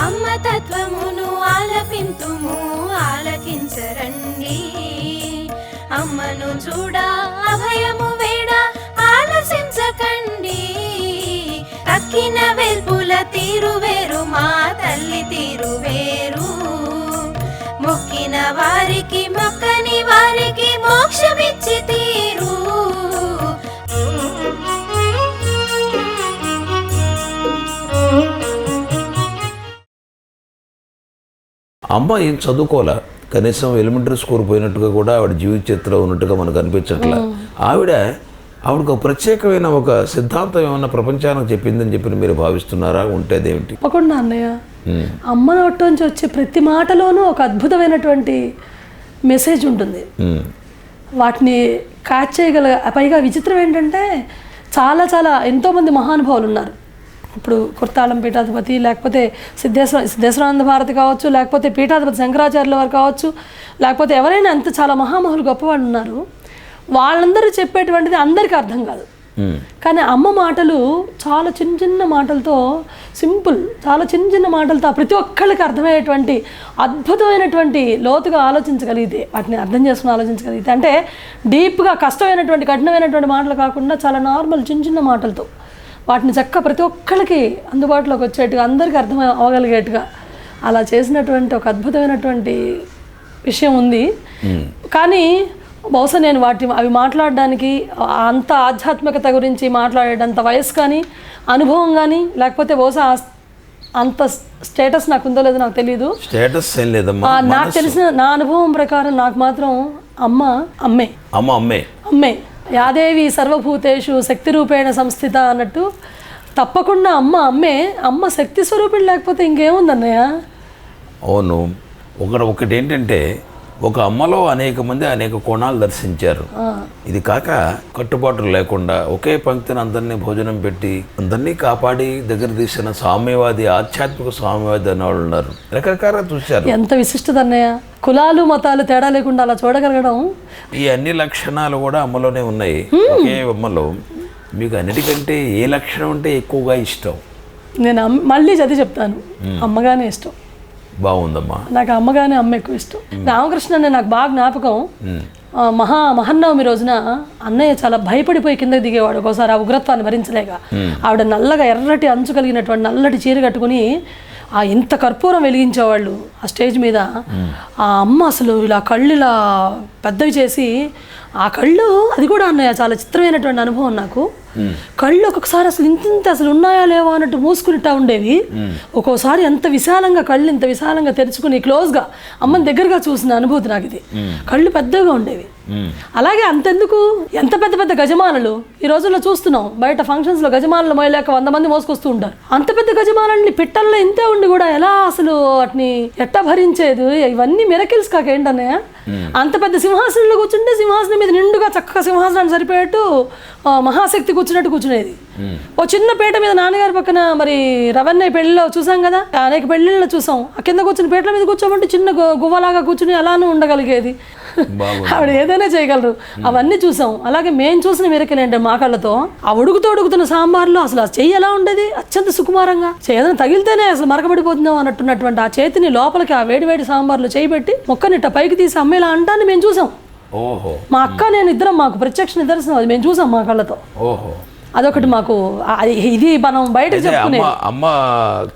అమ్మ తత్వమును ఆలపింతుము ఆలకించరండి, అమ్మను చూడ అభయము వేడ ఆలసించకండి. తక్కిన వెల్పుల తీరు వేరు మా తల్లి తీరు వేరు, మొక్కిన వారికి మొక్కని వారికి మోక్షమిచ్చి తీరు. అమ్మ ఏం చదువుకోలే, కనీసం ఎలిమెంటరీ స్కూల్ పోయినట్టుగా కూడా ఆవిడ జీవిత చరిత్రలో ఉన్నట్టుగా మనకు అనిపించట్లే. ఆవిడకు ఒక ప్రత్యేకమైన ఒక సిద్ధాంతం ఏమన్నా ప్రపంచానికి చెప్పిందని చెప్పి మీరు భావిస్తున్నారా? ఉంటేదేమిటి? తప్పకుండా అన్నయ్య, అమ్మ నోటి నుంచి వచ్చే ప్రతి మాటలోనూ ఒక అద్భుతమైనటువంటి మెసేజ్ ఉంటుంది. వాటిని క్యాచ్ చేయగల, పైగా విచిత్రం ఏంటంటే చాలా చాలా ఎంతోమంది మహానుభావులు ఉన్నారు. ఇప్పుడు కుర్తాళం పీఠాధిపతి, లేకపోతే సిద్ధేశ్వరానంద భారతి కావచ్చు, లేకపోతే పీఠాధిపతి శంకరాచార్యుల వారు కావచ్చు, లేకపోతే ఎవరైనా అంత చాలా మహామహులు గొప్పవాళ్ళు ఉన్నారు. వాళ్ళందరూ చెప్పేటువంటిది అందరికీ అర్థం కాదు. కానీ అమ్మ మాటలు చాలా చిన్న చిన్న మాటలతో, సింపుల్, చాలా చిన్న చిన్న మాటలతో ప్రతి ఒక్కళ్ళకి అర్థమయ్యేటువంటి అద్భుతమైనటువంటి లోతుగా ఆలోచించగలిగితే, వాటిని అర్థం చేసుకుని ఆలోచించగలిగితే, అంటే డీప్గా కష్టమైనటువంటి కఠినమైనటువంటి మాటలు కాకుండా చాలా నార్మల్ చిన్న చిన్న మాటలతో వాటిని చక్కగా ప్రతి ఒక్కళ్ళకి అందుబాటులోకి వచ్చేట్టుగా, అందరికీ అర్థం అవ్వగలిగేట్టుగా అలా చేసినటువంటి ఒక అద్భుతమైనటువంటి విషయం ఉంది. కానీ బహుశా నేను అవి మాట్లాడడానికి, అంత ఆధ్యాత్మికత గురించి మాట్లాడేటంత వయసు కానీ, అనుభవం కానీ, లేకపోతే బహుశా అంత స్టేటస్ నాకు ఉందో లేదో నాకు తెలియదు. స్టేటస్ ఏం లేదమ్మా, నాకు తెలిసిన నా అనుభవం ప్రకారం నాకు మాత్రం అమ్మే యాదేవి సర్వభూతేషు శక్తి రూపేణ సంస్థిత అన్నట్టు, తప్పకుండా అమ్మ శక్తి స్వరూపిణి, లేకపోతే ఇంకేముందన్నయ్య. అవును. ఒకటి ఏంటంటే, ఒక అమ్మలో అనేక మంది అనేక కోణాలు దర్శించారు. ఇది కాక కట్టుబాట్లు లేకుండా ఒకే పంక్తిని అందరినీ భోజనం పెట్టి అందరినీ కాపాడి దగ్గర తీసిన సామ్యవాది, ఆధ్యాత్మిక సామ్యవాది అనే వాళ్ళు ఉన్నారు. రకరకాలుగా చూశారు. ఎంత విశిష్టత అన్నయ్య, కులాలు మతాలు తేడా లేకుండా అలా చూడగలగడం. ఈ అన్ని లక్షణాలు కూడా అమ్మలోనే ఉన్నాయి. ఒకే అమ్మలో మీకు అన్నిటికంటే ఏ లక్షణం అంటే ఎక్కువగా ఇష్టం? నేను మళ్ళీ చదివి చెప్తాను, అమ్మగానే ఇష్టం. బాగుందమ్మా. నాకు అమ్మగానే అమ్మ ఎక్కువ ఇష్టం. రామకృష్ణ అనే నాకు బాగా జ్ఞాపకం. మహన్నవమి రోజున అన్నయ్య చాలా భయపడిపోయి కిందకి దిగేవాడు ఒకసారి, ఆ ఉగ్రత్వాన్ని భరించలేక. ఆవిడ నల్లగా ఎర్రటి అంచు కలిగినటువంటి నల్లటి చీర కట్టుకుని ఇంత కర్పూరం వెలిగించేవాళ్ళు ఆ స్టేజ్ మీద. ఆ అమ్మ అసలు ఇలా కళ్ళు ఇలా పెద్దవి చేసి, ఆ కళ్ళు, అది కూడా అన్నయ్య చాలా చిత్రమైనటువంటి అనుభవం నాకు. కళ్ళు ఒక్కొక్కసారి అసలు ఇంత అసలు ఉన్నాయా లేవా అన్నట్టు మూసుకునిట్టా ఉండేవి. ఒక్కోసారి ఎంత విశాలంగా కళ్ళు ఇంత విశాలంగా తెరుచుకుని క్లోజ్గా అమ్మని దగ్గరగా చూసిన అనుభూతి నాకు ఇది. కళ్ళు పెద్దగా ఉండేవి. అలాగే అంతెందుకు, ఎంత పెద్ద పెద్ద గజమాలలు ఈ రోజుల్లో చూస్తున్నాం బయట ఫంక్షన్స్లో, గజమాలలు మోయలేక 100 మంది మోసుకొస్తూ ఉంటారు. అంత పెద్ద గజమాలని పిట్టల్లో ఇంతే ఉండి కూడా ఎలా అసలు వాటిని ఎట్టా భరించేది? ఇవన్నీ మిరకిల్స్ కాకేంటన్నయ్య. అంత పెద్ద సింహాసనంలో కూర్చుంటే సింహాసనం మీద నిండుగా చక్కగా సింహాసనాన్ని సరిపోయేట్టు మహాశక్తి కూర్చున్నట్టు కూర్చునేది. ఓ చిన్న పీట మీద నాన్నగారి పక్కన మరి రవన్నయ్య పెళ్లిలో చూసాం కదా, అనేక పెళ్లిళ్ళలో చూసాం. ఆ కింద కూర్చుని పీటల మీద కూర్చోమంటే చిన్న గువ్వలాగా కూర్చుని అలానే ఉండగలిగేది. ఆవిడ ఏదైనా చేయగలరు. అవన్నీ చూసాం. అలాగే మేము చూసిన మిరకలు ఏంటంటే మా కళ్ళతో ఆ ఉడుకుతున్న సాంబార్లో అసలు ఆ చెయ్యి ఎలా ఉండేది, అత్యంత సుకుమారంగా. ఏదైనా తగిలితేనే అసలు మరకబడిపోతుందాం అన్నట్టున్నటువంటి ఆ చేతిని లోపలికి ఆ వేడి సాంబార్లో చేయి పెట్టి మొక్కనిట్ట పైకి తీసి అమ్మేలా అంటాన్ని మేము చూసాం. మా అక్క నేను ఇద్దరం, మాకు ప్రత్యక్ష నిదర్శనం అది, మేము చూసాం మా కళ్ళతో. అదొకటి మాకు. ఇది మనం బయట చెప్పుకునే అమ్మ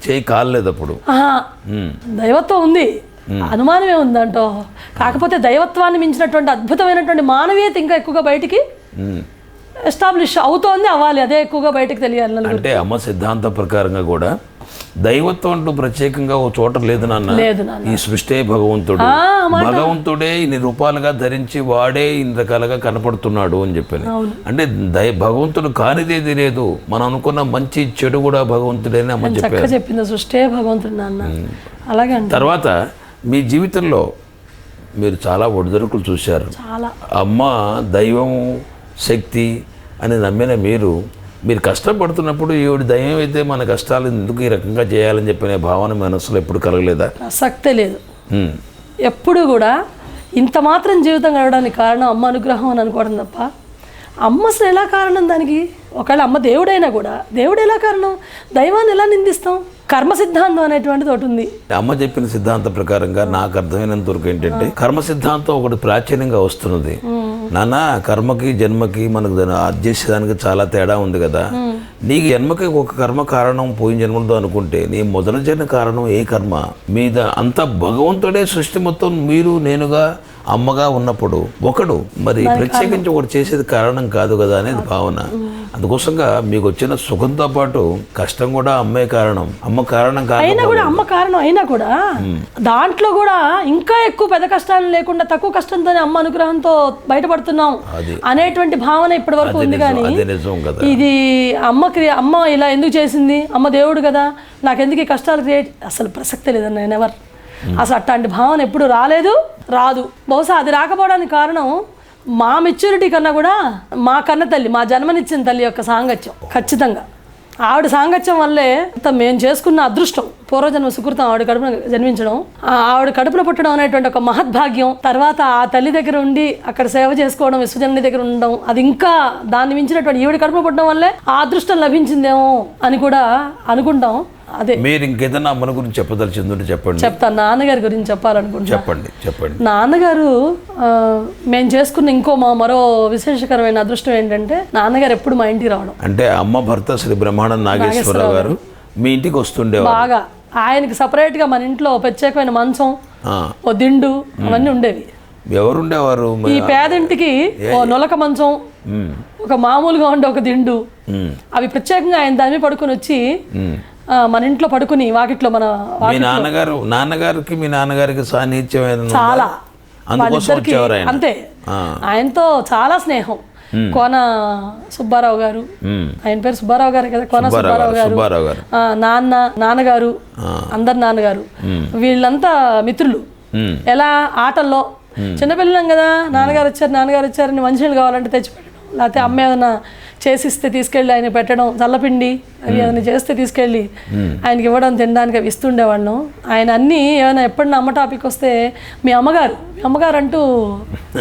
చేయి కాలేదు అప్పుడు. దైవత్వం ఉంది, అనుమానమే ఉందంటో. కాకపోతే దైవత్వాన్ని మించినటువంటి అద్భుతమైనటువంటి మానవీయత ఇంకా ఎక్కువగా బయటికి ఎస్టాబ్లిష్ అవుతోంది, అవ్వాలి. అదే ఎక్కువగా బయటకు తెలియాలి. అంటే అమ్మ సిద్ధాంతం ప్రకారంగా కూడా దైవత్వం అంటూ ప్రత్యేకంగా ఓ చోట లేదు నాన్న. ఈ సృష్టి భగవంతుడే ఇన్ని రూపాలుగా ధరించి వాడే ఇన్ని రకాలుగా కనపడుతున్నాడు అని చెప్పాను. అంటే భగవంతుడు కానిదేది లేదు, మనం అనుకున్న మంచి చెడు కూడా భగవంతుడేనే అమ్మ చెప్పింది. సృష్టి భగవంతుడు నాన్న. అలాగే తర్వాత మీ జీవితంలో మీరు చాలా ఒడిదొడుకులు చూశారు. అమ్మ దైవం శక్తి అని నమ్మిన మీరు కష్టపడుతున్నప్పుడు ఈవిడ దైవం అయితే మన కష్టాలు ఎందుకు ఈ రకంగా చేయాలని చెప్పిన భావన మనసులో ఎప్పుడు కలగలేదా? ప్రసక్తే లేదు. ఎప్పుడు కూడా ఇంత మాత్రం జీవితం గడవడానికి కారణం అమ్మ అనుగ్రహం అని అనుకోవడం తప్ప అమ్మ అసలు ఎలా కారణం దానికి? ఒకవేళ అమ్మ దేవుడైనా కూడా దేవుడు ఎలా కారణం? దైవాన్ని ఎలా నిందిస్తాం? కర్మ సిద్ధాంతం అనేటువంటిది ఒకటి ఉంది. అమ్మ చెప్పిన సిద్ధాంతం ప్రకారంగా నాకు అర్థమైనంత వరకు ఏంటంటే కర్మ సిద్ధాంతం ఒకటి ప్రాచీనంగా వస్తున్నది. నాన్న కర్మకి జన్మకి మనకు అధ్యక్షదానికి చాలా తేడా ఉంది కదా. నీకు జన్మకి ఒక కర్మ కారణం పోయిన జన్మలతో అనుకుంటే నీ మొదటి జన్మ కారణం ఏ కర్మ మీద అంత భగవంతుడే సృష్టి మొత్తం మీరు నేనుగా అమ్మగా ఉన్నప్పుడు ఒకడు మరి ప్రత్యేకించి ఒకటి చేసేది కారణం కాదు కదా అనేది భావన. అందుకోసంగా మీకు వచ్చిన సుఖంతో పాటు కష్టం కూడా అమ్మే కారణం. అమ్మ కారణం అయినా కూడా అమ్మ కారణం అయినా కూడా దాంట్లో కూడా ఇంకా ఎక్కువ పెద్ద కష్టాలు లేకుండా తక్కువ కష్టంతోనే అమ్మ అనుగ్రహంతో బయటపడుతున్నాం అనేటువంటి భావన ఇప్పటి వరకు ఉంది. కానీ ఇది అమ్మ ఇలా ఎందుకు చేసింది, అమ్మ దేవుడు కదా నాకెందుకు ఈ కష్టాలు క్రియేట్, అసలు ప్రసక్తే లేదన్న నేను ఎవరు అసలు అట్లాంటి భావన ఎప్పుడు రాదు. బహుశా అది రాకపోవడానికి కారణం మా మెచ్యూరిటీ కన్నా కూడా మా కన్న తల్లి, మా జన్మనిచ్చిన తల్లి యొక్క సాంగత్యం. ఖచ్చితంగా ఆవిడ సాంగత్యం వల్లే మేము చేసుకున్న అదృష్టం, పూర్వజన్మ సుకృతం ఆవిడ కడుపున జన్మించడం, ఆవిడ కడుపున పుట్టడం అనేటువంటి ఒక మహద్భాగ్యం. తర్వాత ఆ తల్లి దగ్గర ఉండి అక్కడ సేవ చేసుకోవడం, విశ్వజనని దగ్గర ఉండడం, అది ఇంకా దాన్ని మించినటువంటి ఈవిడ కడుపున పుట్టడం వల్లే ఆ అదృష్టం లభించిందేమో అని కూడా అనుకుంటాం. అదే మీరు ఇంకేదన్నా అమ్మన గురించి చెప్పదలిచిందంటే చెప్పండి. చెప్తాను. నాన్నగారి గురించి చెప్పాలనుకుంటున్నాను. చెప్పండి. నాన్నగారు మేము చేసుకున్న మరో విశేషకరమైన అదృష్టం ఏంటంటే నాన్నగారు ఎప్పుడు మా ఇంటికి రావడం. అంటే అమ్మ భర్త శ్రీ బ్రహ్మానంద నాగేశ్వరరావు గారు మీ ఇంటికి వస్తుండేవారు బాగా. ఆయనకి సపరేట్గా మన ఇంట్లో ప్రత్యేకమైన మంచం, ఓ దిండు అవన్నీ ఉండేవి. ఎవరుండేవారు? ఈ పేదింటికి ఓ నొలక మంచం, ఒక మామూలుగా ఉండే ఒక దిండు, అవి ప్రత్యేకంగా ఆయన దాని మీద పడుకొని వచ్చి మన ఇంట్లో పడుకుని వాకిట్లో మన నాన్నగారికి మీ నాన్నగారికి సాన్నిధ్యం చాలా, అంతే. ఆయనతో చాలా స్నేహం. కోన సుబ్బారావు గారు, ఆయన పేరు సుబ్బారావు గారు కదా, కోన సుబ్బారావు గారు, నాన్నగారు, అందరు నాన్నగారు, వీళ్ళంతా మిత్రులు. ఎలా ఆటల్లో చిన్నపిల్లం కదా, నాన్నగారు వచ్చారని మంచినీళ్ళు కావాలంటే తెచ్చిపెట్టడం, లేకపోతే అమ్మ ఏదైనా చేసిస్తే తీసుకెళ్ళి ఆయన పెట్టడం, చల్లపిండి అవి ఏదైనా చేస్తే తీసుకెళ్ళి ఆయనకి ఇవ్వడం, తినడానికి అవి ఇస్తుండేవాళ్ళం. ఆయన అన్నీ ఏమైనా ఎప్పుడన్నా అమ్మ టాపిక్ వస్తే మీ అమ్మగారు అంటూ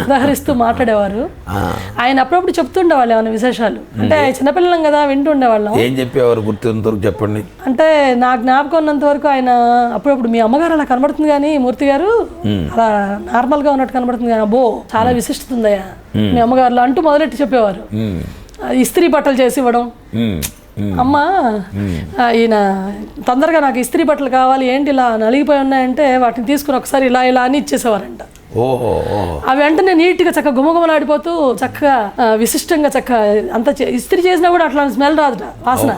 ఉదాహరిస్తూ మాట్లాడేవారు. ఆయన అప్పుడప్పుడు చెప్తుండేవాళ్ళు ఏమైనా విశేషాలు. అంటే చిన్నపిల్లలం కదా వింటుండేవాళ్ళం. ఏం చెప్పేవారు గుర్తున్నంతవరకు చెప్పండి. అంటే నా జ్ఞాపకం ఉన్నంత వరకు ఆయన అప్పుడప్పుడు మీ అమ్మగారు అలా కనబడుతుంది కానీ మూర్తి గారు అలా నార్మల్గా ఉన్నట్టు కనబడుతుంది కానీ అబ్బో చాలా విశిష్టత ఉందయ్యా మీ అమ్మగారులో అంటూ మొదలెట్టి చెప్పేవారు. ఇస్త్రీ బట్టలు చేసి ఇవ్వడం, అమ్మ ఈయన తొందరగా నాకు ఇస్త్రీ బట్టలు కావాలి, ఏంటి ఇలా నలిగిపోయి ఉన్నాయంటే వాటిని తీసుకుని ఒకసారి ఇలా అని ఇచ్చేసేవారంట. అవి వెంటనే నీట్గా చక్కగా గుమగుమలాడిపోతూ చక్కగా విశిష్టంగా చక్కగా అంత ఇస్త్రీ చేసినా కూడా అట్లా స్మెల్ రాదుట, వాసన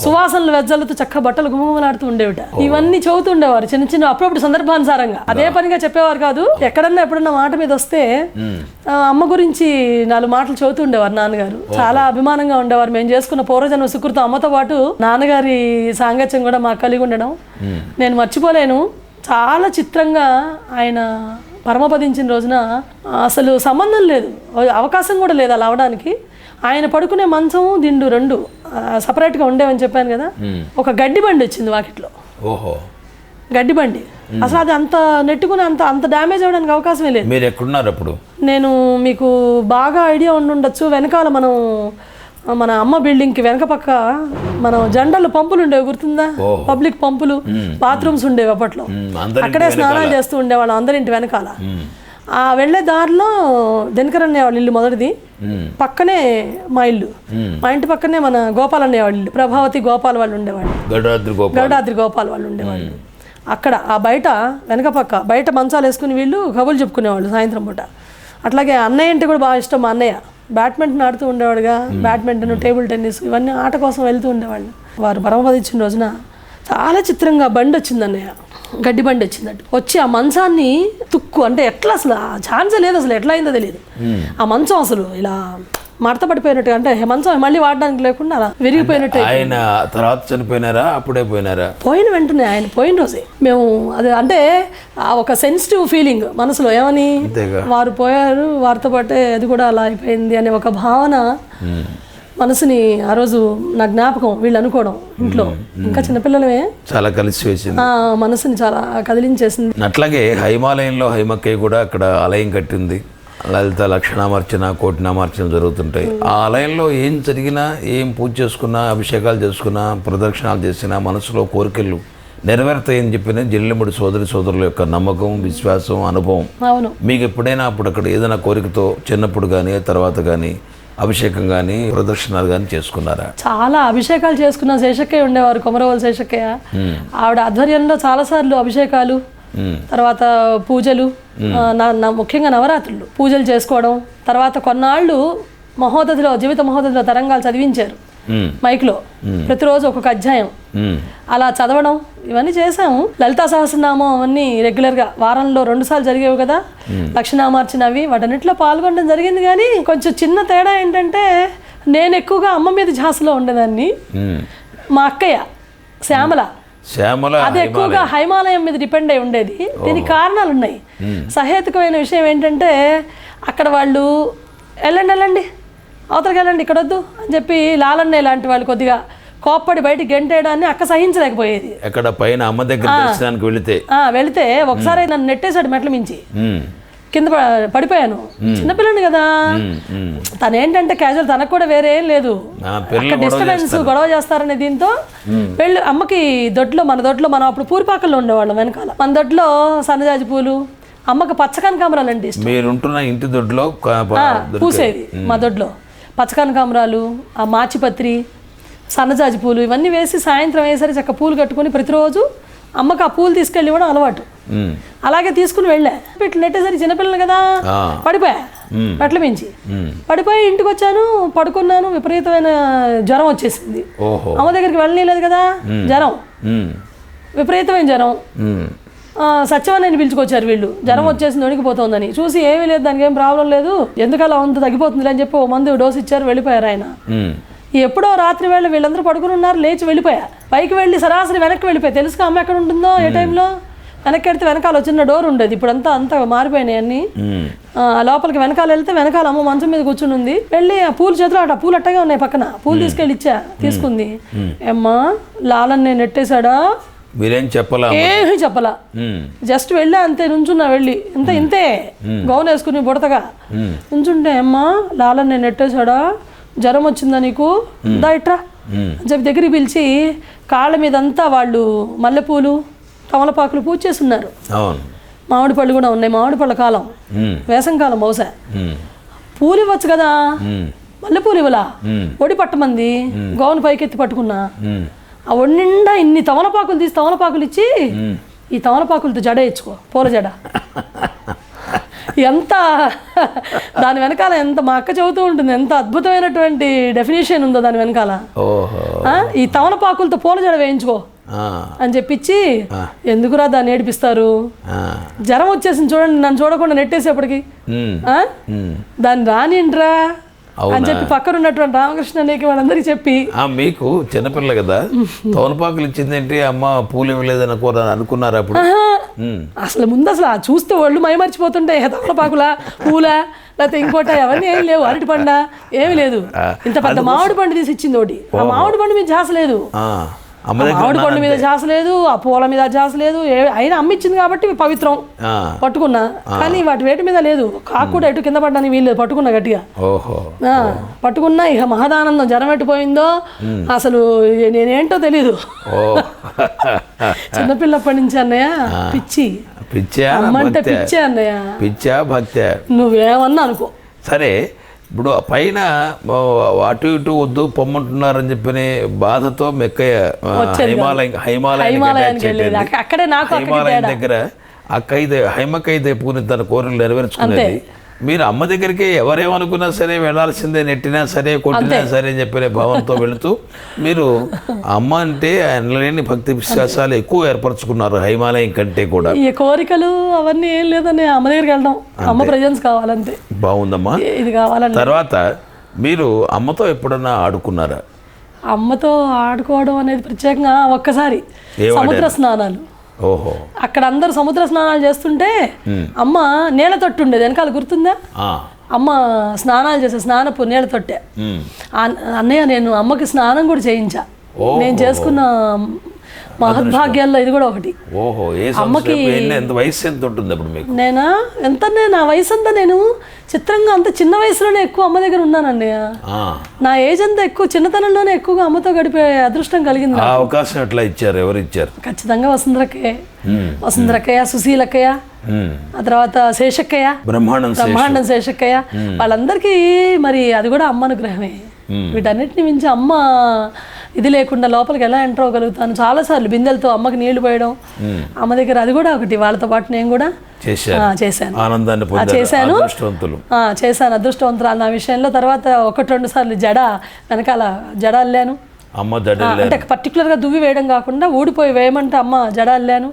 సువాసనలు వెజ్జలతో చక్కగా బట్టలు గుమగుమలాడుతూ ఉండేవిట. ఇవన్నీ చదువుతుండేవారు చిన్న చిన్న అప్పుడప్పుడు సందర్భానుసారంగా. అదే పనిగా చెప్పేవారు కాదు. ఎప్పుడన్నా మాట మీద వస్తే అమ్మ గురించి 4 మాటలు చదువుతుండేవారు నాన్నగారు. చాలా అభిమానంగా ఉండేవారు. మేము చేసుకున్న పూర్వజన్మ సుకృతం అమ్మతో పాటు నాన్నగారి సాంగత్యం కూడా మాకు కలిగి ఉండడం నేను మర్చిపోలేను. చాలా చిత్రంగా ఆయన పరమపదించిన రోజున అసలు సంబంధం లేదు, అవకాశం కూడా లేదు అలా అవడానికి. ఆయన పడుకునే మంచం దిండు 2 సపరేట్గా ఉండేవని చెప్పాను కదా. ఒక గడ్డి బండి వచ్చింది వాకిట్లో, గడ్డి బండి. అసలు అది అంత నెట్టుకుని అంత డ్యామేజ్ అవ్వడానికి అవకాశమే లేదు. మీరు ఎక్కడున్నారు అప్పుడు? నేను మీకు బాగా ఐడియా ఉండొచ్చు, వెనకాల మన అమ్మ బిల్డింగ్కి వెనక పక్క మనం జెండాలు పంపులు ఉండేవి గుర్తుందా, పబ్లిక్ పంపులు, బాత్రూమ్స్ ఉండేవి అప్పట్లో. అక్కడే స్నానాలు చేస్తూ ఉండేవాళ్ళం అందరింటి వెనకాల. ఆ వెళ్ళే దారిలో దినకర్ అనేవాళ్ళు ఇల్లు మొదటిది, పక్కనే మా ఇల్లు, మా ఇంటి పక్కనే మన గోపాల్ అనేవాళ్ళు ఇల్లు, ప్రభావతి గోపాల్ వాళ్ళు ఉండేవాళ్ళు, గరుడాద్రి గోపాల్ వాళ్ళు ఉండేవాళ్ళు. అక్కడ ఆ బయట వెనక పక్క బయట మంచాలు వేసుకుని వీళ్ళు కబుర్లు చెప్పుకునేవాళ్ళు సాయంత్రం పూట. అట్లాగే అన్నయ్య అంటే కూడా బాగా ఇష్టం. మా అన్నయ్య బ్యాడ్మింటన్ ఆడుతూ ఉండేవాడుగా, బ్యాడ్మింటన్, టేబుల్ టెన్నిస్ ఇవన్నీ ఆట కోసం వెళ్తూ ఉండేవాళ్ళు. వారు పరమపదించిన రోజున చాలా చిత్రంగా బండి వచ్చింది అన్నయ్య, గడ్డి బండి వచ్చిందట్టు వచ్చి ఆ మంచాన్ని అంటే ఎట్లా అసలు ఛాన్సే లేదు, అసలు ఎట్లా అయిందో తెలియదు. ఆ మంచం అసలు ఇలా మడత పడిపోయినట్టు, అంటే మంచం మళ్ళీ వాడడానికి లేకుండా అలా విరిగిపోయినట్టు. ఆయన తర్వాత చనిపోయినారా అప్పుడే పోయినారా? పోయిన వెంటనే, ఆయన పోయిన రోజే మేము అది అంటే ఒక సెన్సిటివ్ ఫీలింగ్ మనసులో, ఏమని వారు పోయారు వారితో పాటే అది కూడా అలా అయిపోయింది అనే ఒక భావన మనసుని ఆ రోజు నా జ్ఞాపకం. వీళ్ళు అనుకోవడం ఇంట్లో ఇంకా చిన్నపిల్లలమే చాలా కలిసి వేసింది, మనసుని చాలా కదిలించేసింది. అట్లాగే హైమాలయంలో హైమక్కయ్య కూడా అక్కడ ఆలయం కట్టింది. లలిత లక్షణామర్చన కోటినామర్చన జరుగుతుంటాయి. ఆ ఆలయంలో ఏం జరిగినా, ఏం పూజ చేసుకున్నా, అభిషేకాలు చేసుకున్నా, ప్రదక్షిణాలు చేసినా మనసులో కోరికలు నెరవేరుతాయని చెప్పిన జిల్లెముడి సోదరుల యొక్క నమ్మకం, విశ్వాసం, అనుభవం. అవును. మీకు ఎప్పుడైనా అప్పుడు అక్కడ ఏదైనా కోరికతో చిన్నప్పుడు కానీ తర్వాత కానీ అభిషేకం కానీ ప్రదక్షిణాలు కానీ చేసుకున్నారా? చాలా అభిషేకాలు చేసుకున్న శేషక్కయ్య ఉండేవారు, కొమరవోలు శేషక్కయ్య. ఆవిడ ఆధ్వర్యంలో చాలాసార్లు అభిషేకాలు, తర్వాత పూజలు, ముఖ్యంగా నవరాత్రులు పూజలు చేసుకోవడం. తర్వాత కొన్నాళ్ళు మహోదధిలో, జీవిత మహోదధిలో తరంగాలు చదివించారు మైక్లో, ప్రతిరోజు ఒక్కొక్క అధ్యాయం అలా చదవడం, ఇవన్నీ చేసాము. లలితా సహస్రనామం అవన్నీ రెగ్యులర్గా వారంలో 2 సార్లు జరిగేవి కదా, లక్షణామార్చన అవి, వాటన్నిటిలో పాల్గొనడం జరిగింది. కానీ కొంచెం చిన్న తేడా ఏంటంటే, నేను ఎక్కువగా అమ్మ మీద ఝాసలో ఉండేదాన్ని. మా అక్కయ్య శ్యామల అది ఎక్కువగా హైమాలయం మీద డిపెండ్ అయి ఉండేది. దీనికి కారణాలు ఉన్నాయి. సహేతుకమైన విషయం ఏంటంటే, అక్కడ వాళ్ళు వెళ్ళండి అవతలకి వెళ్ళండి, ఇక్కడ వద్దు అని చెప్పి లాలన్నయ్య లాంటి వాళ్ళు కొద్దిగా కోప్పడి బయటికి గెంటేయడాన్ని అక్క సహించలేకపోయేది. ఎక్కడ పైన అమ్మ దగ్గర దర్శనానికి వెళితే ఒకసారి నన్ను నెట్టేశాడు మెట్ల మించి, కింద పడిపోయాను. చిన్నపిల్లని కదా, తను ఏంటంటే క్యాజువల్, తనకు కూడా వేరే ఏం లేదు, అక్కడ డిస్టర్బెన్స్ గొడవ చేస్తారనే దీంతో వెళ్ళి అమ్మకి దొడ్లో, మనం అప్పుడు పూరిపాకల్లో ఉండేవాళ్ళం వెనకాల, మన దొడ్లో సన్నజాజి పూలు, అమ్మకి పచ్చ కనకాంబరాలు అంటే ఇష్టం. మీరుంటున్న ఇంటి దొడ్లో పూసేది మా దొడ్లో పచ్చ కనకాంబరాలు, ఆ మాచిపత్రి, సన్నజాజి పూలు ఇవన్నీ వేసి సాయంత్రం అయ్యేసరికి చక్క పూలు కట్టుకొని ప్రతిరోజు అమ్మకి ఆ పూలు తీసుకెళ్ళి ఇవ్వడం అలవాటు. అలాగే తీసుకుని వెళ్ళా. ఇట్లా నెట్టేసరికి చిన్నపిల్లలు కదా, పడిపోయా మెట్ల మించి పడిపోయి ఇంటికి వచ్చాను, పడుకున్నాను. విపరీతమైన జ్వరం వచ్చేసింది. అమ్మ దగ్గరికి వెళ్ళలేదు కదా, జ్వరం, విపరీతమైన జ్వరం. సత్యవాణిని పిలుచుకొచ్చారు వీళ్ళు, జ్వరం వచ్చేసింది, వణికిపోతుందని. చూసి ఏమీ లేదు, దానికి ఏం ప్రాబ్లం లేదు, ఎందుకలా అంత తగ్గిపోతుంది అని చెప్పి ఓ మందు డోసు ఇచ్చారు, వెళ్ళిపోయారు ఆయన. ఎప్పుడో రాత్రి వేళ వీళ్ళందరూ పడుకుని ఉన్నారు, లేచి వెళ్ళిపోయా. పైకి వెళ్ళి సరాసరి వెనక్కి వెళ్ళిపోయా. తెలుసుగా అమ్మ ఎక్కడ ఉంటుందో, ఏ టైంలో. వెనక్కి వెళ్తే వెనకాల చిన్న డోర్ ఉండేది, ఇప్పుడు అంతా మారిపోయినాయి అన్ని. లోపలికి వెనకాల వెళ్తే వెనకాల అమ్మ మంచం మీద కూర్చుని ఉంది. వెళ్ళి ఆ పూలు చేతులు ఆ పూలు అట్టగా ఉన్నాయి పక్కన, పూలు తీసుకెళ్ళి ఇచ్చా, తీసుకుంది. అమ్మా లాలని నేను నెట్టేశాడా? మీరేం చెప్పలా? ఏమీ చెప్పలా, జస్ట్ వెళ్ళా అంతే. నుంచున్నా వెళ్ళి ఇంతే గౌన్ వేసుకుని బుడతగా నుంచుంటే, అమ్మా లాలని నేను నెట్టేశాడా, జ్వరం వచ్చిందా నీకు, దా ఇట్రా అని చెప్పి దగ్గరికి పిలిచి కాళ్ళ మీదంతా వాళ్ళు మల్లెపూలు, తమలపాకులు పూజ చేస్తున్నారు. మామిడి పళ్ళు కూడా ఉన్నాయి, మామిడి పళ్ళ కాలం, వేసం కాలం బహుశా. పూలు ఇవ్వచ్చు కదా, మల్లెపూలు ఇవ్వలా. ఒడి పట్టమంది, గౌన్ పైకెత్తి పట్టుకున్నా. ఆ ఒడి నిండా ఇన్ని తమలపాకులు తీసి తమలపాకులు ఇచ్చి, ఈ తమలపాకులతో జడ ఇచ్చుకో, పూల జడ. ఎంత దాని వెనకాల ఎంత, మా అక్క చెబుతూ ఉంటుంది, ఎంత అద్భుతమైనటువంటి డెఫినేషన్ ఉందో దాని వెనకాల. ఈ తమలపాకులతో పూల జడ వేయించుకో అని చెప్పించి, ఎందుకురా దాన్ని ఏడిపిస్తారు, జ్వరం వచ్చేసింది చూడండి, నన్ను చూడకుండా నెట్టేసేపటికి, దాన్ని రానింట్రా అని చెప్పి పక్కన ఉన్నటువంటి రామకృష్ణ నీకు వాళ్ళందరికీ చెప్పి. మీకు చిన్నపిల్ల కదా, తోనపాకులు ఇచ్చిందేంటి అమ్మ, పూలు ఇవ్వలేదని అనుకున్నారు అప్పుడు? అసలు ముందు అసలు చూస్తే ఒళ్ళు మైమర్చిపోతుంటే, తమలపాకులా, పూలా, లేకపోతే ఇంకోట, అవన్నీ ఏం లేవు. అరటి పండ ఏమి లేదు, ఇంత పెద్ద మామిడి పండు తీసి ఇచ్చింది ఒకటి. ఆ మామిడి పండు మీద ఝాస లేదు, మామిడి పండు మీద ఝాస లేదు, ఆ పూల మీద ఝాస లేదు. అయినా అమ్మ ఇచ్చింది కాబట్టి పవిత్రం, పట్టుకున్నా. కానీ వాటి వేటి మీద లేదు. కాకు కూడా ఎటు కింద పడ్డానికి వీల్లేదు, పట్టుకున్నా గట్టిగా. పట్టుకున్నా. ఇక మహదానందం, జ్వరం ఎట్టిపోయిందో అసలు నేనేంటో తెలీదు. చిన్నపిల్లప్పటి నుంచి అన్నయ్య పిచ్చి, అమ్మంటే పిచ్చే అన్నయ్య, పిచ్చా భక్తి నువ్వేమన్నా అనుకో. సరే, ఇప్పుడు పైన అటు ఇటు వద్దు పొమ్మంటున్నారని చెప్పిన బాధతో మెక్కయ్య హైమాలయం దగ్గర హైమకైతే పూని తన కోరికలు నెరవేర్చుకునేది. మీరు అమ్మ దగ్గరికి ఎవరేమనుకున్నా సరే వెళ్ళాల్సిందే, నెట్టినా సరే కొట్టినా సరే అని చెప్పిన భావంతో వెళుతూ మీరు అమ్మ అంటే అనలేని భక్తి విశ్వాసాలు ఎక్కువ ఏర్పరచుకున్నారు హైమాలయం కంటే కూడా. ఈ కోరికలు అవన్నీ ఏం లేదని అమ్మ దగ్గరికి వెళ్ళడం, అమ్మ ప్రెజెన్స్ కావాలంతే. బాగుందమ్మా, ఇది కావాలంటే. తర్వాత మీరు అమ్మతో ఎప్పుడన్నా ఆడుకున్నారా? అమ్మతో ఆడుకోవడం అనేది ప్రత్యేకంగా ఒక్కసారి సముద్ర స్నానాలు. అక్కడ అందరూ సముద్ర స్నానాలు చేస్తుంటే అమ్మ నీళ్ళ తొట్టు ఉండేది వెనకాల, గుర్తుందా? అమ్మ స్నానాలు చేసే స్నానపు నీళ్ళ తొట్టే. అన్నయ్య నేను అమ్మకి స్నానం కూడా చేయించా. నేను చేసుకున్న మహద్భాగ్యాల్లో ఇది కూడా ఒకటి. ఓహో, ఎంత వయసు ఎంత ఉంటుంది అప్పుడు మీకు? నా వయసు అంతా నేను చిత్రంగా అంత చిన్న వయసులోనే ఎక్కువ అమ్మ దగ్గర ఉన్నానన్నయ్య. నా ఏజ్ అంతా ఎక్కువ చిన్నతనంలోనే ఎక్కువగా అమ్మతో గడిపే అదృష్టం కలిగింది. అవకాశం ఎట్లా ఇచ్చారు? ఎవరు ఇచ్చారు? ఖచ్చితంగా వసుంధరక్కయ్య, సుశీలక్కయ్య, ఆ తర్వాత శేషక్కయ్య, బ్రహ్మాండం శేషక్కయ్య, వాళ్ళందరికీ మరి అది కూడా అమ్మ అనుగ్రహమే. వీటన్నిటిని మించి అమ్మ ఇది లేకుండా లోపలికి ఎలా ఎంటర్ అవ్వగలుగుతాను? చాలాసార్లు బిందెలతో అమ్మకి నీళ్లు పోయడం అమ్మ దగ్గర, అది కూడా ఒకటి. వాళ్ళతో పాటు నేను కూడా చేశాను, అదృష్టవంతురాలు నా విషయంలో. తర్వాత 1-2 సార్లు వెనకాల జడ అల్లాను. అంటే పర్టికులర్గా దువ్వి వేయడం కాకుండా ఊడిపోయి వేయమంటే అమ్మ జడ అల్లాను.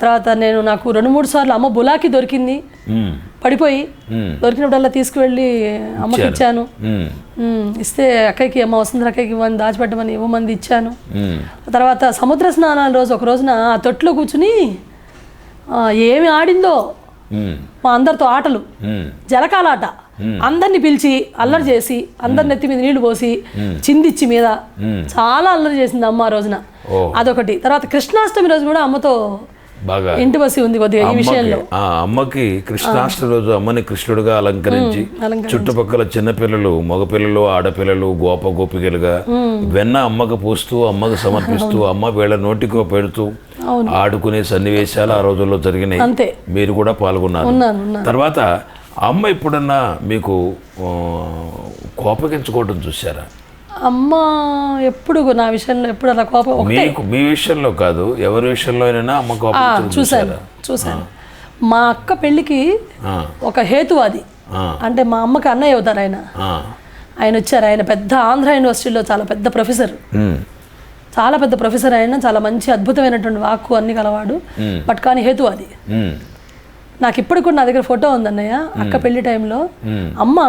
తర్వాత నాకు 2-3 సార్లు అమ్మ బులాకి దొరికింది, పడిపోయి దొరికినప్పుడల్లా తీసుకువెళ్ళి అమ్మకి ఇచ్చాను. ఇస్తే అక్కయ్యకి, అమ్మ వసుంధర అక్కయ్యకి ఇవ్వని, దాచిపెట్టమని ఇవ్వమంది ఇచ్చాను. తర్వాత సముద్ర స్నానాల రోజు ఒక రోజున ఆ తొట్టులో కూర్చుని ఏమి ఆడిందో మా అందరితో ఆటలు, జలకాలాట, అందరిని పిలిచి అల్లరి చేసి అందరిని ఎత్తి మీద నీళ్లు పోసి చిందిచ్చి మీద చాలా అల్లరి చేసింది అమ్మ ఆ రోజున. అదొకటి. తర్వాత కృష్ణాష్టమి రోజు కూడా అమ్మతో బాగా ఇంటిమసి ఉంది కొద్దిగా ఈ విషయంలో. అమ్మకి కృష్ణాష్టమి రోజు అమ్మని కృష్ణుడిగా అలంకరించి చుట్టుపక్కల చిన్నపిల్లలు, మగపిల్లలు, ఆడపిల్లలు గోపికలుగా వెన్న అమ్మకు పూస్తూ, అమ్మకు సమర్పిస్తూ, అమ్మ వీళ్ళ నోటికో పెడుతూ ఆడుకునే సన్నివేశాలు ఆ రోజుల్లో జరిగినాయి. అంతే, మీరు కూడా పాల్గొన్నారు. తర్వాత అమ్మ ఎప్పుడన్నా మీకు కోపగించుకోవడం చూసారా? అమ్మ ఎప్పుడు నా విషయంలో ఎప్పుడు అలా కోపం, మీ విషయంలో కాదు, ఎవరి విషయంలో అయినా అమ్మ కోపం చూసాను. మా అక్క పెళ్ళికి ఒక హేతువాది, అంటే మా అమ్మకి అన్నయ్య అవుతారు ఆయన వచ్చారు. ఆయన పెద్ద ఆంధ్ర యూనివర్సిటీలో చాలా పెద్ద ప్రొఫెసర్, ఆయన చాలా మంచి అద్భుతమైనటువంటి వాక్కు అన్ని కలవాడు. బట్ కానీ హేతువాది. నాకు ఇప్పుడు కూడా నా దగ్గర ఫోటో ఉంది అన్నయ్య, అక్క పెళ్లి టైంలో అమ్మ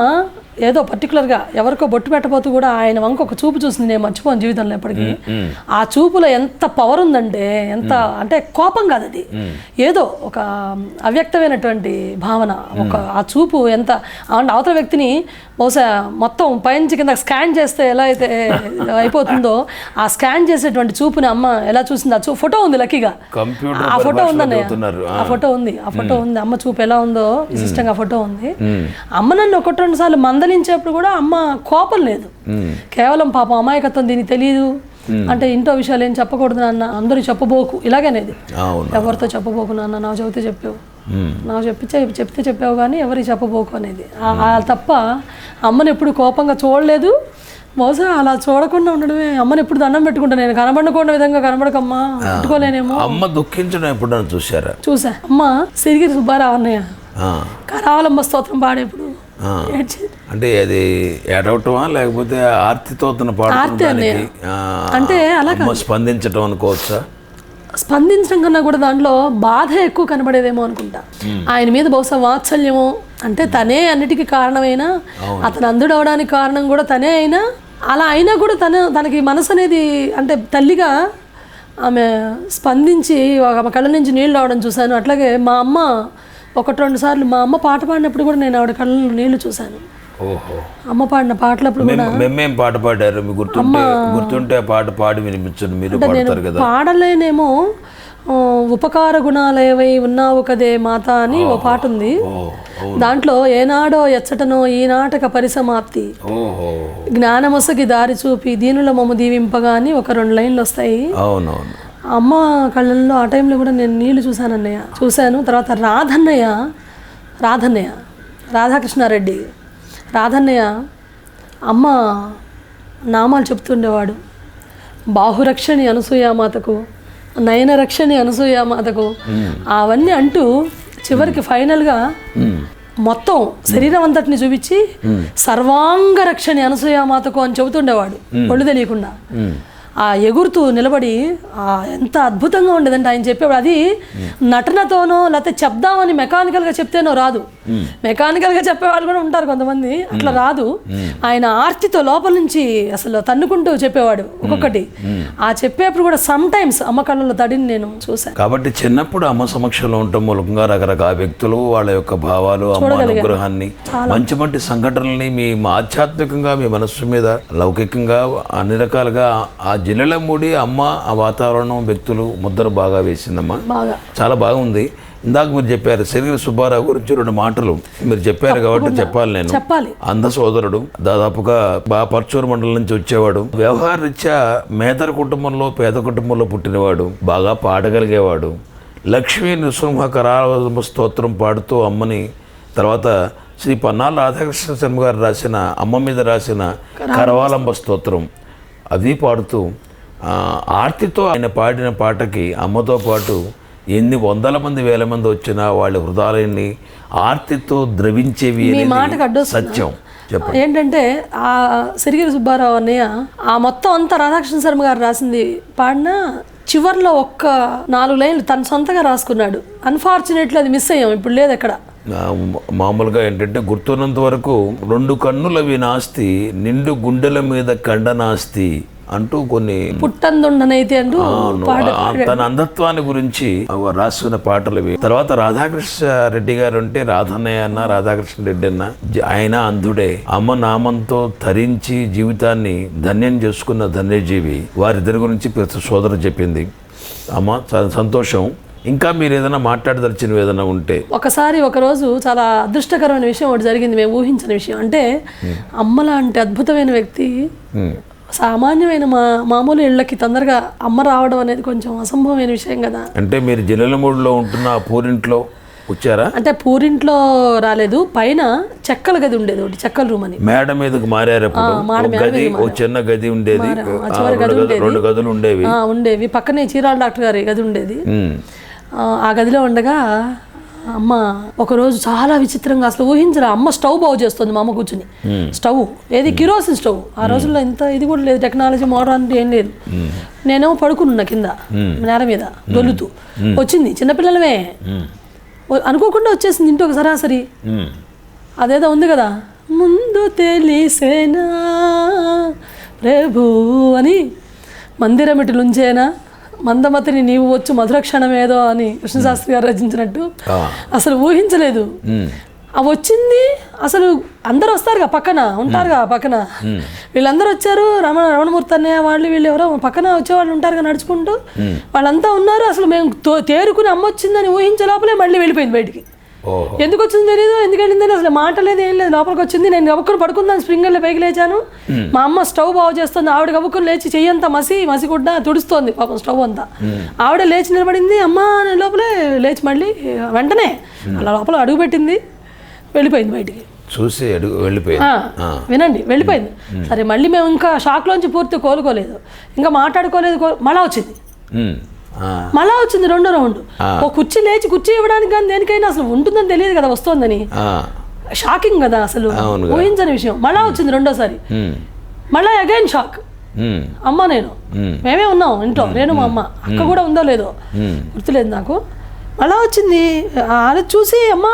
ఏదో పర్టికులర్గా ఎవరికో బొట్టు పెట్టబోతూ కూడా ఆయన వంక ఒక చూపు చూసింది, నేను మర్చిపోను జీవితంలో ఎప్పటికీ. ఆ చూపులో ఎంత పవర్ ఉందంటే, ఎంత అంటే కోపం కాదు, అది ఏదో ఒక అవ్యక్తమైనటువంటి భావన. ఆ చూపు ఎంత అవతల వ్యక్తిని బహుశా మొత్తం పైనుంచి కింద స్కాన్ చేస్తే ఎలా అయితే అయిపోతుందో, ఆ స్కాన్ చేసేటువంటి చూపుని అమ్మ ఎలా చూసింది. ఆ ఫోటో ఉంది, లక్కీగా ఆ ఫోటో ఉందన్నయ్య, ఆ ఫోటో ఉంది అమ్మ చూపు ఎలా ఉందో విశిష్టంగా ఫోటో ఉంది. అమ్మ నన్ను 1-2 సార్లు మందలించేప్పుడు కూడా అమ్మ కోపం లేదు, కేవలం పాపం అమాయకత్వం, దీనికి తెలియదు అంటే ఇంట్లో విషయాలు ఏం చెప్పకూడదు నాన్న, అందరూ చెప్పబోకు, ఇలాగనేది. ఎవరితో చెప్పబోకు నాన్న, నాకు చెబితే చెప్పావు, నాకు చెప్తే చెప్పావు కానీ ఎవరికి చెప్పబోకు అనేది. తప్ప అమ్మని ఎప్పుడు కోపంగా చూడలేదు. బహుశా అలా చూడకుండా ఉండడమే. అమ్మని ఎప్పుడు దండం పెట్టుకుంటా, నేను కనబడకుండా విధంగా కనబడకమ్మా, పెట్టుకోలేనేమో. అమ్మ దుఃఖించడం ఎప్పుడు చూసా. అమ్మ సిరిగిరి సుబ్బారావు అన్నయ్య కరావలంబ స్తోత్రం పాడేప్పుడు అంటే అది ఏడవటమా లేకపోతే ఆర్తితోతన పాడటం, అంటే అలా స్పందించడం అనుకోవచ్చా? స్పందించడం కన్నా కూడా దాంట్లో బాధ ఎక్కువ కనబడేదేమో అనుకుంటా. ఆయన మీద బహుశా వాత్సల్యము, అంటే తనే అన్నిటికీ కారణమైనా, అతను అందుడవడానికి కారణం కూడా తనే అయినా, అలా అయినా కూడా తనకి మనసు అనేది, అంటే తల్లిగా ఆమె స్పందించి ఆమె కళ్ళ నుంచి నీళ్ళు రావడం చూశాను. అట్లాగే మా అమ్మ 1-2 సార్లు మా అమ్మ పాట పాడినప్పుడు కూడా నేను ఆవిడ కళ్ళలో నీళ్లు చూశాను. అమ్మ పాడిన పాటలప్పుడు కూడా మేమేం పాట పాడారు గుర్తుంటే ఆ పాట పాడి వినిపించండి. మీరు పాడతారు కదా? పాడలేనేమో. ఉపకార గుణాలేవై ఉన్నావు కదే మాత అని ఓ పాట ఉంది. దాంట్లో ఏనాడో ఎచ్చటనో ఈనాటక పరిసమాప్తి, జ్ఞానమొసగి దారి చూపి దీనుల మమ్ము దీవింపగా అని ఒక 2 లైన్లు వస్తాయి. అవునవును. అమ్మ కళ్ళల్లో ఆ టైంలో కూడా నేను నీళ్లు చూశాను. తర్వాత రాధాకృష్ణారెడ్డి రాధన్నయ్య అమ్మ నామాలు చెప్తుండేవాడు. బాహురక్షణి అనసూయామాతకు, నయనరక్షణి అనసూయామాతకు, అవన్నీ అంటూ చివరికి ఫైనల్గా మొత్తం శరీరం అంతటిని చూపించి సర్వాంగ రక్షణి అనసూయామాతకు అని చెబుతుండేవాడు ఒళ్ళు తెలియకుండా. ఆ ఎగురుతూ నిలబడి ఎంత అద్భుతంగా ఉండేదంటే ఆయన చెప్పేవాడు. అది నటనతోనో లేకపోతే చెప్దామని మెకానికల్గా చెప్తేనో రాదు. మెకానికల్గా చెప్పేవాళ్ళు కూడా ఉంటారు కొంతమంది, అట్లా రాదు. ఆయన ఆర్తితో లోపల నుంచి అసలు తన్నుకుంటూ చెప్పేవాడు ఒక్కొక్కటి. ఆ చెప్పేప్పుడు కూడా సమ్ టైమ్స్ అమ్మ కళ్ళలో తడిని నేను చూశాను. కాబట్టి చిన్నప్పుడు అమ్మ సమక్షంలో ఉండటం మూలంగా రకరకాల వ్యక్తులు వాళ్ళ యొక్క భావాలు, అమ్మ అనుగ్రహాన్ని, మంచి మంచి సంఘటనల్ని మీ ఆధ్యాత్మికంగా, మీ మనస్సు మీద లౌకికంగా అన్ని రకాలుగా జిల్లెలమూడి అమ్మ, ఆ వాతావరణం, వ్యక్తులు ముద్ర బాగా వేసిందమ్మా. బాగా చాలా బాగుంది. ఇందాక మీరు చెప్పారు సిరిగిరి సుబ్బారావు గురించి 2 మాటలు మీరు చెప్పారు కాబట్టి చెప్పాలి. నేను చెప్పాలి. అంధ సోదరుడు, దాదాపుగా పర్చూరు మండలం నుంచి వచ్చేవాడు. వ్యవహార రీత్యా మేదర కుటుంబంలో, పేద కుటుంబంలో పుట్టినవాడు. బాగా పాడగలిగేవాడు. లక్ష్మీ నృసింహ కరావలంబ స్తోత్రం పాడుతూ అమ్మని, తర్వాత శ్రీ పన్నాల రాధాకృష్ణ శర్మ గారు రాసిన అమ్మ మీద రాసిన కరవాలంబ స్తోత్రం అది పాడుతూ ఆర్తితో ఆయన పాడిన పాటకి అమ్మతో పాటు ఎన్ని వందల మంది, వేల మంది వచ్చినా వాళ్ళ హృదయాన్ని ఆర్తితో ద్రవించేవి సత్యం. ఏంటంటే ఆ సిరిగిరి సుబ్బారావు అన్నయ్య ఆ మొత్తం అంతా రాధాకృష్ణ శర్మ గారు రాసింది పాడిన చివర్లో ఒక్క 4 లైన్లు తన సొంతగా రాసుకున్నాడు. అన్ఫార్చునేట్లీ అది మిస్ అయ్యాం, ఇప్పుడు లేదు ఎక్కడ. మామూలుగా ఏంటంటే గుర్తున్నంత వరకు 2 కన్నులవి నాస్తి, నిండు గుండెల మీద కండనాస్తి అంటూ కొన్ని పుట్టందుండనైతే అంటూ తన అంధత్వాన్ని గురించి రాసుకున్న పాటలు. తర్వాత రాధాకృష్ణ రెడ్డి గారు అంటే రాధన్నయ్య అన్న, రాధాకృష్ణ రెడ్డి అన్న, ఆయన అంధుడే. అమ్మ నామంతో ధరించి జీవితాన్ని ధన్యం చేసుకున్న ధన్యజీవి. వారిద్దరి గురించి ప్రతి సోదరు చెప్పింది. అమ్మ చాలా సంతోషం. ఇంకా మీరు ఏదైనా మాట్లాడదలిచినవి ఏదైనా ఉంటే. ఒకరోజు చాలా అదృష్టకరమైన విషయం ఒకటి జరిగింది, మేము ఊహించిన విషయం. అంటే అమ్మలా అంటే అద్భుతమైన వ్యక్తి సామాన్యమైన మామూలు ఇళ్ళకి తొందరగా అమ్మ రావడం అనేది కొంచెం అసంభవమైన విషయం కదా. అంటే మీరు జిల్లెలమూడిలో ఉంటున్న పూరింట్లో వచ్చారా? అంటే పూరింట్లో రాలేదు, పైన చెక్కల గది ఉండేది ఒకటి, చెక్కల రూమ్ అని. మేడ మీదకి మారారు. చిన్న గది ఉండేది, 2 గదులు ఉండేవి. పక్కనే చీరాల డాక్టర్ గారి గది ఉండేది. ఆ గదిలో ఉండగా అమ్మ ఒకరోజు చాలా విచిత్రంగా, అసలు ఊహించరా, అమ్మ స్టవ్ బాగు చేస్తుంది. మా అమ్మ కూర్చుని స్టవ్, ఏది కిరోసిన్ స్టవ్. ఆ రోజుల్లో ఇంత ఇది కూడా లేదు, టెక్నాలజీ మోడర్న్ ఏం లేదు. నేనేమో పడుకున్నా కింద నేల మీద దొల్లుతూ. వచ్చింది, చిన్నపిల్లలమే, అనుకోకుండా వచ్చేసింది ఇంటి ఒక సరాసరి. అదేదో ఉంది కదా, ముందు తెలిసేనా ప్రభు అని, మందిరమిటిలుంచేనా మందమతిని నీవు వచ్చు మధురక్షణం ఏదో అని కృష్ణశాస్త్రి గారు రచించినట్టు. అసలు ఊహించలేదు. అవి వచ్చింది. అసలు అందరూ వస్తారుగా, పక్కన ఉంటారుగా, పక్కన వీళ్ళందరూ వచ్చారు. రమణమూర్తి అన్నయ్య వాళ్ళు వీళ్ళు ఎవరో పక్కన వచ్చేవాళ్ళు ఉంటారుగా నడుచుకుంటూ, వాళ్ళంతా ఉన్నారు. అసలు మేము తేరుకుని అమ్మ వచ్చిందని ఊహించే లోపలే మళ్ళీ వెళ్ళిపోయింది బయటికి. ఎందుకు వచ్చిందో తెలియదు, ఎందుకు వెళ్ళిందని అసలు మాట లేదు, ఏం లేదు. లోపలికి వచ్చింది. నేను గబుక్కుని పడుకుందాను, స్ప్రింగర్లో పైకి లేచాను. మా అమ్మ స్టవ్ బాగు చేస్తుంది. ఆవిడ గబుక్కుని లేచి చెయ్యంతా మసి కూడా తుడుస్తోంది పాపం స్టవ్ అంతా. ఆవిడ లేచి నిలబడింది. అమ్మ లోపలే లేచి మళ్ళీ వెంటనే అలా లోపల అడుగు పెట్టింది, వెళ్ళిపోయింది బయటికి. చూసి వెళ్ళిపోయింది. వినండి, వెళ్ళిపోయింది. సరే, మళ్ళీ మేము ఇంకా షాక్లోంచి పూర్తి కోలుకోలేదు, ఇంకా మాట్లాడుకోలేదు. మళ్ళా వచ్చింది 2వ రౌండ్. ఒక కుర్చీ ఇవ్వడానికి కానీ దేనికైనా అసలు ఉంటుందని తెలియదు కదా, వస్తోందని. షాకింగ్ కదా, అసలు ఊహించని విషయం. మళ్ళా వచ్చింది 2వసారి. మళ్ళా అగైన్ షాక్. అమ్మ నేను మేమే ఉన్నాం ఇంట్లో, నేను మా అమ్మ, అక్క కూడా ఉందో లేదో గుర్తులేదు నాకు. మళ్ళా వచ్చింది. అది చూసి అమ్మ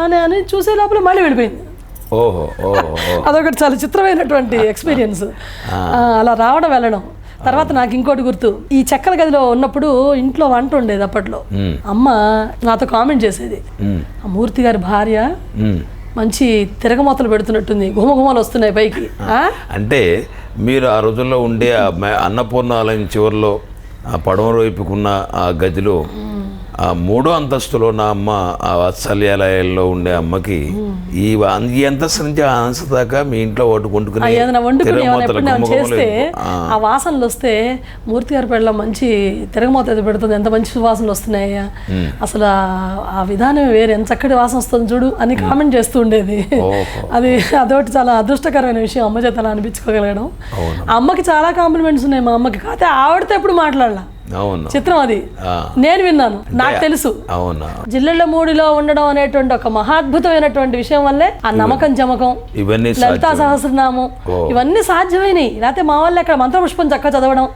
అని చూసే లోపల మళ్ళీ వెళ్ళిపోయింది. అదొకటి చాలా చిత్రమైనటువంటి ఎక్స్పీరియన్స్, అలా రావడం వెళ్ళడం. తర్వాత నాకు ఇంకోటి గుర్తు, ఈ చెక్కల గదిలో ఉన్నప్పుడు ఇంట్లో వంట ఉండేది అప్పట్లో. అమ్మ నాతో కామెంట్ చేసేది, ఆ మూర్తి గారి భార్య మంచి తిరగమూతలు పెడుతున్నట్టుంది, గుమగుమలు వస్తున్నాయి పైకి. అంటే మీరు ఆ రోజుల్లో ఉండే అన్నపూర్ణాలయం చివరిలో ఆ పడమర వైపుకున్న ఆ గదిలో ఆ 3వ అంతస్తులో నా అమ్మ, ఆ వాత్సల్యాలయంలో ఉండే అమ్మకి ఈ అంతస్తు నుంచి ఆ అంతస్తు దాకా మీ ఇంట్లో వండుకుని చేస్తే ఆ వాసనలు వస్తే మూర్తి గారి పెళ్ళ మంచి తిరగమూత పెడుతుంది, ఎంత మంచి సువాసనలు వస్తున్నాయి, అసలు ఆ విధానం వేరే, ఎంత చక్కటి వాసన వస్తుంది చూడు అని కామెంట్ చేస్తూ ఉండేది. అదొకటి చాలా అదృష్టకరమైన విషయం, అమ్మ చేత అలా అనిపించుకోగలగడం. అమ్మకి చాలా కాంప్లిమెంట్స్ ఉన్నాయి మా అమ్మకి, కాకపోతే ఆవిడతో ఎప్పుడు మాట్లాడలా. చిత్రం అది, నేను విన్నాను, నాకు తెలుసు. జిల్లెలమూడిలో ఉండడం అనేటువంటి ఒక మహాద్భుతమైనటువంటి విషయం వల్లే ఆ నమ్మకం జమకం, లలితా సహస్రనామం ఇవన్నీ సాధ్యమైనవి. లేకపోతే మా వాళ్ళు అక్కడ మంత్రపుష్పం చక్కగా చదవడం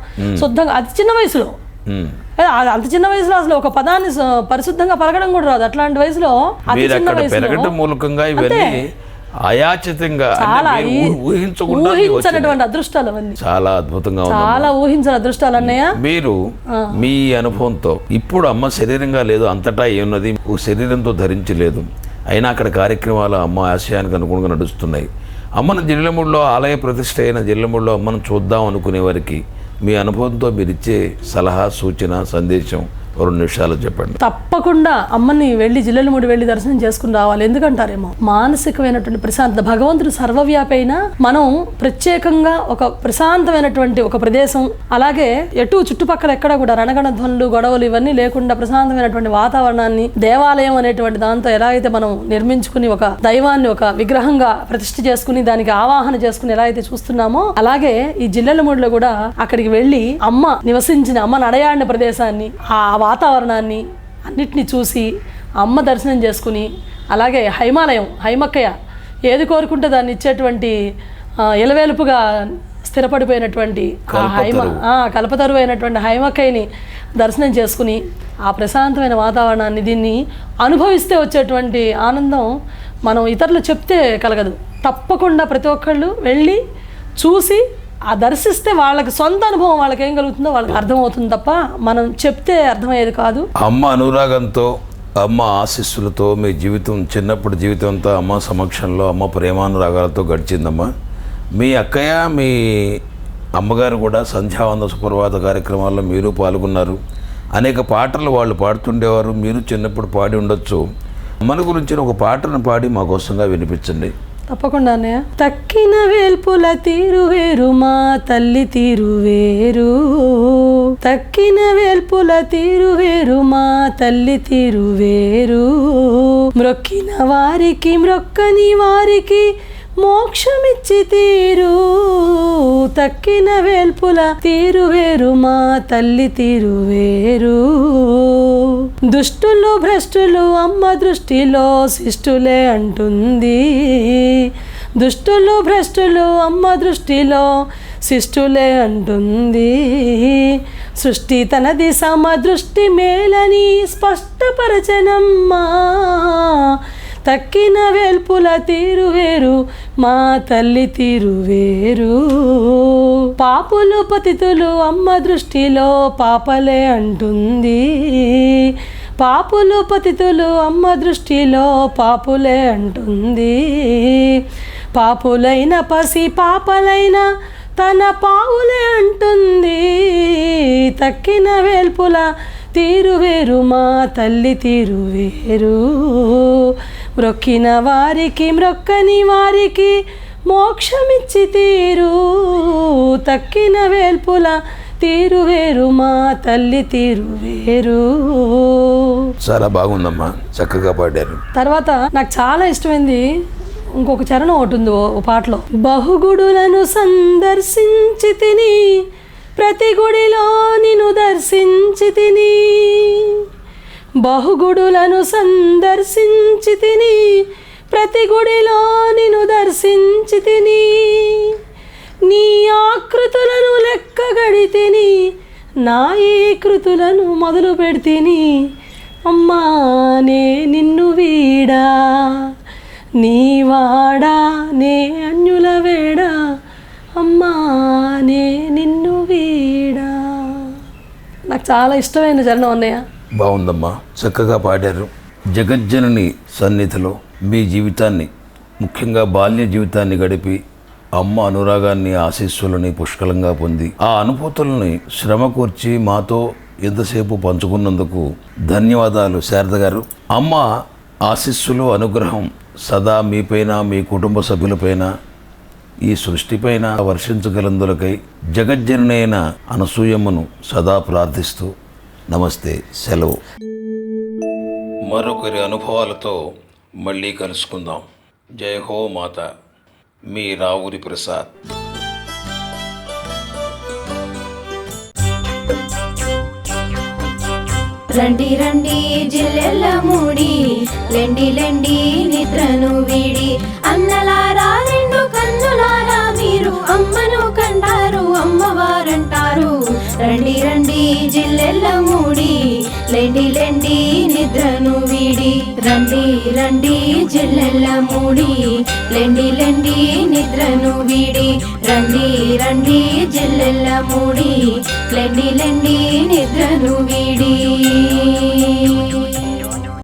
శుద్ధంగా, అతి చిన్న వయసులో, అంత చిన్న వయసులో అసలు ఒక పదాన్ని పరిశుద్ధంగా పలకడం కూడా రాదు. అట్లాంటి వయసులో అతి చిన్న వయసులో అయాచితంగా ఊహించినటువంటి అదృష్టాలు అవన్నీ చాలా అద్భుతంగా, చాలా ఊహించిన అదృష్టాలు అన్నయ్య. మీరు మీ అనుభవంతో, ఇప్పుడు అమ్మ శరీరంగా లేదు, అంతటా ఏమున్నది, శరీరంతో ధరించలేదు, అయినా అక్కడ కార్యక్రమాలు అమ్మ ఆశయానికి అనుగుణంగా నడుస్తున్నాయి. అమ్మను జిల్లెలమూడిలో ఆలయ ప్రతిష్ఠ అయిన జిల్లెలమూడిలో అమ్మను చూద్దాం అనుకునే వారికి మీ అనుభవంతో మీరు ఇచ్చే సలహా, సూచన, సందేశం 2 నిమిషాలు చెప్పండి. తప్పకుండా అమ్మని వెళ్ళి జిల్లెలమూడి వెళ్ళి దర్శనం చేసుకుని రావాలి. ఎందుకంటారేమో మానసికమైనటువంటి ప్రశాంతత. భగవంతుడు సర్వవ్యాపి అయినా మనం ప్రత్యేకంగా ఒక ప్రశాంతమైనటువంటి ఒక ప్రదేశం, అలాగే చుట్టుపక్కల ఎక్కడ కూడా రణగణ ధ్వనులు, గొడవలు ఇవన్నీ లేకుండా ప్రశాంతమైనటువంటి వాతావరణాన్ని, దేవాలయం అనేటువంటి దాంతో ఎలా అయితే మనం నిర్మించుకుని ఒక దైవాన్ని ఒక విగ్రహంగా ప్రతిష్ఠ చేసుకుని దానికి ఆవాహన చేసుకుని ఎలా అయితే చూస్తున్నామో, అలాగే ఈ జిల్లెలమూడిలో కూడా అక్కడికి వెళ్ళి అమ్మ నివసించిన, అమ్మ నడయాడిన ప్రదేశాన్ని, ఆ వాతావరణాన్ని అన్నిటినీ చూసి అమ్మ దర్శనం చేసుకుని, అలాగే హైమక్కయ్య ఏది కోరుకుంటే దాన్ని ఇచ్చేటువంటి ఎలవేలుపుగా స్థిరపడిపోయినటువంటి కల్పతరువు అయినటువంటి హైమక్కయ్యని దర్శనం చేసుకుని ఆ ప్రశాంతమైన వాతావరణాన్ని, దీన్ని అనుభవిస్తే వచ్చేటువంటి ఆనందం మనం ఇతరులు చెప్తే కలగదు. తప్పకుండా ప్రతి ఒక్కళ్ళు వెళ్ళి చూసి ఆ దర్శిస్తే వాళ్ళకి సొంత అనుభవం వాళ్ళకి ఏం కలుగుతుందో వాళ్ళకి అర్థమవుతుంది తప్ప మనం చెప్తే అర్థమయ్యేది కాదు. అమ్మ అనురాగంతో, అమ్మ ఆశీస్సులతో మీ జీవితం, చిన్నప్పుడు జీవితం అంతా అమ్మ సమక్షంలో, అమ్మ ప్రేమానురాగాలతో గడిచిందమ్మా. మీ అక్కయ్య, మీ అమ్మగారు కూడా సంధ్యావంద సుప్రభాత కార్యక్రమాల్లో మీరు పాల్గొన్నారు. అనేక పాటలు వాళ్ళు పాడుతుండేవారు, మీరు చిన్నప్పుడు పాడి ఉండొచ్చు. అమ్మని గురించిన ఒక పాటను పాడి మా కోసంగా వినిపించండి. తప్పకుండానే. తక్కిన వేల్పుల తీరు వేరు, మా తల్లి తీరు వేరు. తక్కిన వేల్పుల తీరు వేరు, మా తల్లి తీరు వేరు. మ్రొక్కిన వారికి మ్రొక్కని వారికి మోక్షమిచ్చి తీరు. తక్కిన వేల్పుల తీరు వేరు, మా తల్లి తీరు వేరు. దుష్టులు భ్రష్టులు అమ్మ దృష్టిలో శిష్టులే అంటుంది. దుష్టులు భ్రష్టులు అమ్మ దృష్టిలో శిష్టులే అంటుంది. సృష్టి తనది సమదృష్టి మేలని స్పష్టపరచనమ్మా. తక్కిన వేల్పుల తీరు వేరు, మా తల్లి తీరు వేరు. పాపులు పతితులు అమ్మ దృష్టిలో పాపలే అంటుంది. పాపులు పతితులు అమ్మ దృష్టిలో పాపులే అంటుంది. పాపులైన పసి పాపలైన తన పావులే అంటుంది. తక్కిన వేల్పుల తీరు వేరు, మా తల్లి తీరు వేరు. మ్రొక్కిన వారికి మ్రొక్కని వారికి మోక్షమిచ్చి తీరు. తక్కిన వేల్పుల తీరు వేరు, మా తల్లి తీరు వేరు. చాలా బాగుందమ్మా, చక్కగా పాడారు. తర్వాత నాకు చాలా ఇష్టమైంది ఇంకొక చరణం ఒకటి ఉంది ఓ పాటలో. బహుగుడులను సందర్శించి తిని, ప్రతి గుడిలో నిన్ను దర్శించి తిని. బహుగుడులను సందర్శించి తిని, ప్రతి గుడిలో నిన్ను దర్శించి తిని. నీ ఆకృతులను లెక్కగడి తిని, నా ఈ కృతులను మొదలు పెడితిని. అమ్మా నే నిన్ను వీడా, నీ వాడా నే అన్యుల వేడా. అమ్మా నే నిన్ను వీడా. నాకు చాలా ఇష్టమైన చరణం అన్నయ్య. బాగుందమ్మా, చక్కగా పాడారు. జగజ్జనని సన్నిధిలో మీ జీవితాన్ని, ముఖ్యంగా బాల్య జీవితాన్ని గడిపి అమ్మ అనురాగాన్ని, ఆశీస్సులని పుష్కలంగా పొంది ఆ అనుభూతులని శ్రమ కూర్చి మాతో ఎంతసేపు పంచుకున్నందుకు ధన్యవాదాలు శారద గారు. అమ్మ ఆశీస్సులు, అనుగ్రహం సదా మీపైన, మీ కుటుంబ సభ్యులపైన, ఈ సృష్టిపైన వర్షించగలందులకై జగజ్జననైన అనసూయమ్మను సదా ప్రార్థిస్తూ నమస్తే, సెలవు. మరొకరి అనుభవాలతో మళ్ళీ కలుసుకుందాం. జై హో మాత. మీ రావురి ప్రసాద్. రండి రండి జిల్లెలమూడి, లెండి లెండి నిద్రను వీడి. అన్నలారా రెండు కన్నులారా మీరు అమ్మను కంటారు, అమ్మవారంటారు. రండి రండి జిల్లెలమూడి, లెండి లెండి నిద్రను వీడి. రండి రండి జిల్లెలమూడి, లెండి లెండి నిద్రను వీడి. రండి రండి జిల్లెలమూడి, లెండి లెండి నిద్రను వీడి.